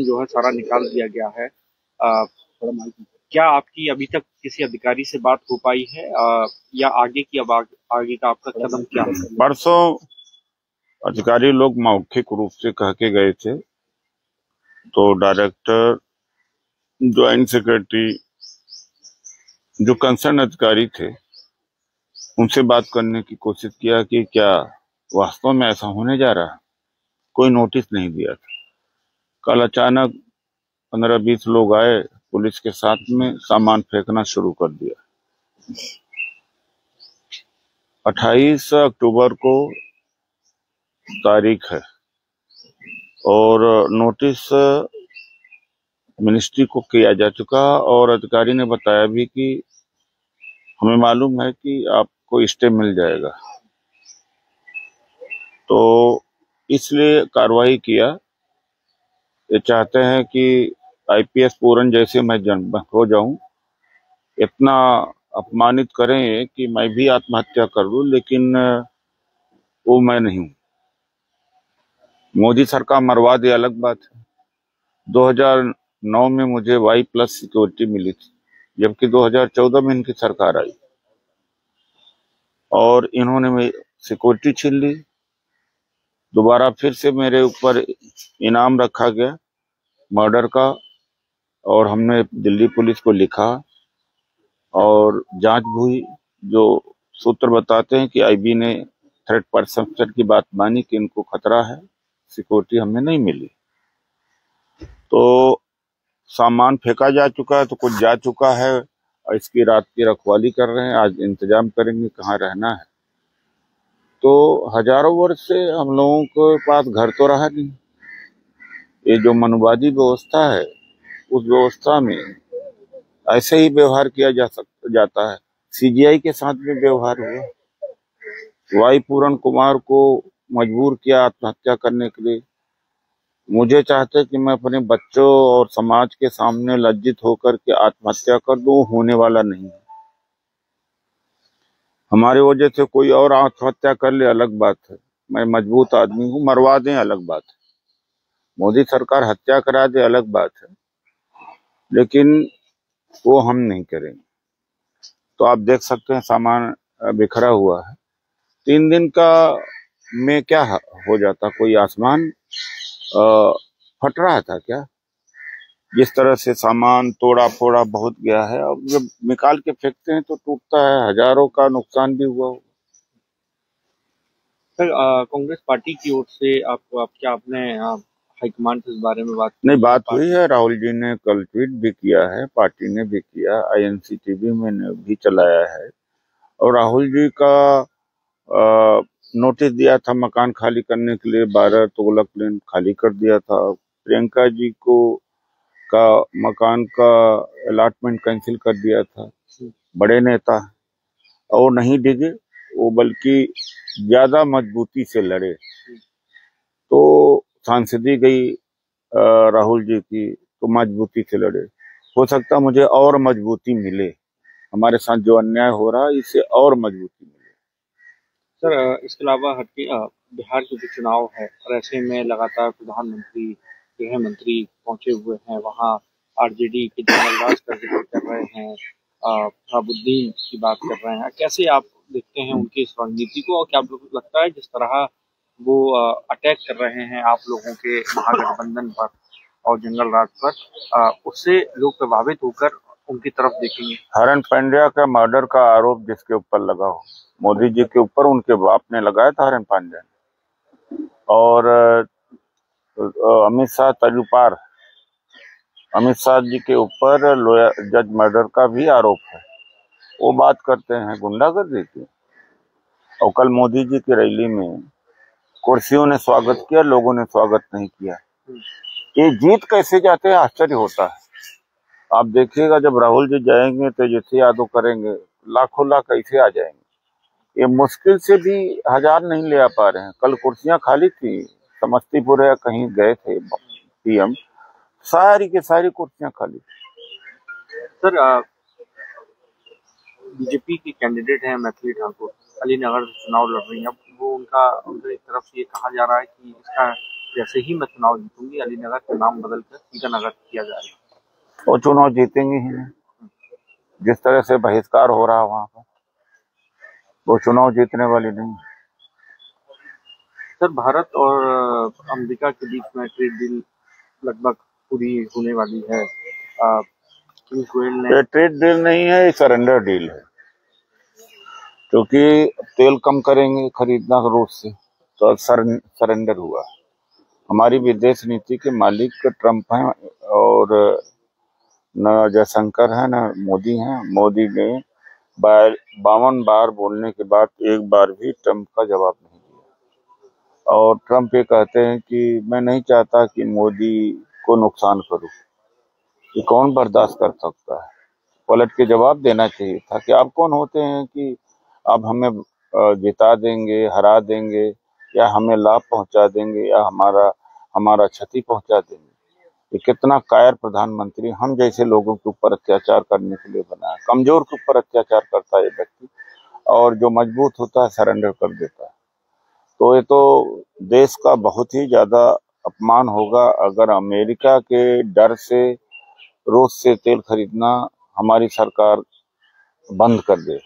जो है सारा निकाल दिया गया है। क्या आपकी अभी तक किसी अधिकारी से बात हो पाई है, या आगे की अब आगे का आपका कदम क्या है? परसों अधिकारी लोग मौखिक रूप से कह के गए थे, तो डायरेक्टर, ज्वाइंट सेक्रेटरी, जो कंसर्न अधिकारी थे, उनसे बात करने की कोशिश किया कि क्या वास्तव में ऐसा होने जा रहा है। कोई नोटिस नहीं दिया था। कल अचानक 15-20 लोग आए पुलिस के साथ में, सामान फेंकना शुरू कर दिया। 28 अक्टूबर को तारीख है और नोटिस मिनिस्ट्री को किया जा चुका, और अधिकारी ने बताया भी कि हमें मालूम है कि आपको स्टे मिल जाएगा, तो इसलिए कार्रवाई किया। ये चाहते हैं कि आईपीएस पूरन जैसे मैं जन्म हो जाऊं, इतना अपमानित करें कि मैं भी आत्महत्या कर लूं, लेकिन वो मैं नहीं हूं। मोदी सरकार मरवा दे अलग बात है। 2009 में मुझे Y+ सिक्योरिटी मिली थी, जबकि 2014 में इनकी सरकार आई और इन्होंने मेरी सिक्योरिटी छीन ली। दोबारा फिर से मेरे ऊपर इनाम रखा गया मर्डर का, और हमने दिल्ली पुलिस को लिखा और जांच हुई। जो सूत्र बताते हैं कि आईबी ने थर्ड पर्सन की बात मानी कि इनको खतरा है, सिक्योरिटी हमें नहीं मिली। तो सामान फेंका जा चुका है, तो कुछ जा चुका है, और इसकी रात की रखवाली कर रहे हैं। आज इंतजाम करेंगे कहाँ रहना है। तो हजारों वर्ष से हम लोगों के पास घर तो रहा नहीं। ये जो मनुवादी व्यवस्था है, उस व्यवस्था में ऐसे ही व्यवहार किया जाता है। सीजीआई के साथ भी व्यवहार हुआ। वाई पूरन कुमार को मजबूर किया आत्महत्या करने के लिए। मुझे चाहते कि मैं अपने बच्चों और समाज के सामने लज्जित होकर के आत्महत्या कर दूं, होने वाला नहीं है। हमारी वजह से कोई और आत्महत्या कर ले अलग बात है, मैं मजबूत आदमी हूं, मरवा दें अलग बात है, मोदी सरकार हत्या करा दे अलग बात है, लेकिन वो हम नहीं करेंगे। तो आप देख सकते हैं सामान बिखरा हुआ है। 3 दिन का में क्या हो जाता, कोई आसमान फट रहा था क्या? जिस तरह से सामान तोड़ा फोड़ा बहुत गया है, अब जब निकाल के फेंकते हैं तो टूटता है, हजारों का नुकसान भी हुआ। सर, कांग्रेस पार्टी की ओर से क्या आपने हाईकमान से इस बारे में बात नहीं, की है? बात हुई है। राहुल जी ने कल ट्वीट भी किया है, पार्टी ने भी किया, आईएनसी टीवी में ने भी चलाया है। और राहुल जी का नोटिस दिया था मकान खाली करने के लिए, 12 तुगलक लेन खाली कर दिया था। प्रियंका जी को का मकान का अलॉटमेंट कैंसिल कर दिया था। बड़े नेता और नहीं डिगे, वो बल्कि ज्यादा मजबूती से लड़े। तो सांसदी गई राहुल जी की, तो मजबूती से लड़े। हो सकता मुझे और मजबूती मिले, हमारे साथ जो अन्याय हो रहा है इससे और मजबूती मिले। सर, इसके अलावा हटके बिहार के जो चुनाव है, और ऐसे में लगातार प्रधानमंत्री, गृह मंत्री पहुंचे हुए हैं वहां, आरजेडी के जनरल राज का जिक्र कर रहे हैं, शहाबुद्दीन की बात कर रहे हैं। कैसे आप देखते हैं उनकी इस रणनीति को, और क्या आपको लगता है जिस तरह वो अटैक कर रहे हैं आप लोगों के महागठबंधन पर और जनरल राज पर, उससे लोग प्रभावित होकर उनकी तरफ देखेंगे? हरण पांड्या का मर्डर का आरोप जिसके ऊपर लगा हो, मोदी जी के ऊपर उनके बाप ने लगाया था, हरण पांड्या ने। और अमित शाह तजुपार, अमित शाह जी के ऊपर जज मर्डर का भी आरोप है। वो बात करते हैं गुंडागर्दी की। और कल मोदी जी की रैली में कुर्सियों ने स्वागत किया, लोगों ने स्वागत नहीं किया। ये जीत कैसे जाते हैं, आश्चर्य होता है। आप देखिएगा जब राहुल जी जाएंगे, तेजस्वी यादव करेंगे, लाखों लाख कैसे आ जाएंगे। ये मुश्किल से भी 1000 नहीं ले आ पा रहे हैं। कल कुर्सियां खाली थी, समस्तीपुर या कहीं गए थे पीएम, सारी की सारी कुर्सियां खाली। सर, बीजेपी की कैंडिडेट हैं मैथिली ठाकुर, अलीनगर से चुनाव लड़ रही हैं। अब वो उनकी तरफ से ये कहा जा रहा है कि इसका जैसे ही मैं चुनाव जीतूंगी अलीनगर का नाम बदलकर ईटानगर किया जाएगा। वो चुनाव जीतेंगे ही नहीं। जिस तरह से बहिष्कार हो रहा वहां पर, वो चुनाव जीतने वाली नहीं। सर, भारत और अमेरिका के बीच में ट्रेड डील लगभग पूरी होने वाली है। पीयूष गोयल ने ये ट्रेड डील नहीं है, ये सरेंडर डील है। क्योंकि तेल कम करेंगे खरीदना रूस से, तो सरेंडर हुआ। हमारी विदेश नीति के मालिक ट्रंप हैं और न जयशंकर है न मोदी हैं। मोदी ने 52 बार बोलने के बाद एक बार भी ट्रंप का जवाब नहीं दिया। और ट्रंप ये कहते हैं कि मैं नहीं चाहता कि मोदी को नुकसान करूं। ये कौन बर्दाश्त कर सकता है? पलट के जवाब देना चाहिए था कि आप कौन होते हैं कि आप हमें जिता देंगे, हरा देंगे, या हमें लाभ पहुंचा देंगे, या हमारा क्षति पहुंचा देंगे। ये कितना कायर प्रधानमंत्री हम जैसे लोगों के ऊपर अत्याचार करने के लिए बना है। कमजोर के ऊपर अत्याचार करता है ये व्यक्ति, और जो मजबूत होता है सरेंडर कर देता है। तो ये तो देश का बहुत ही ज्यादा अपमान होगा अगर अमेरिका के डर से रूस से तेल खरीदना हमारी सरकार बंद कर दे।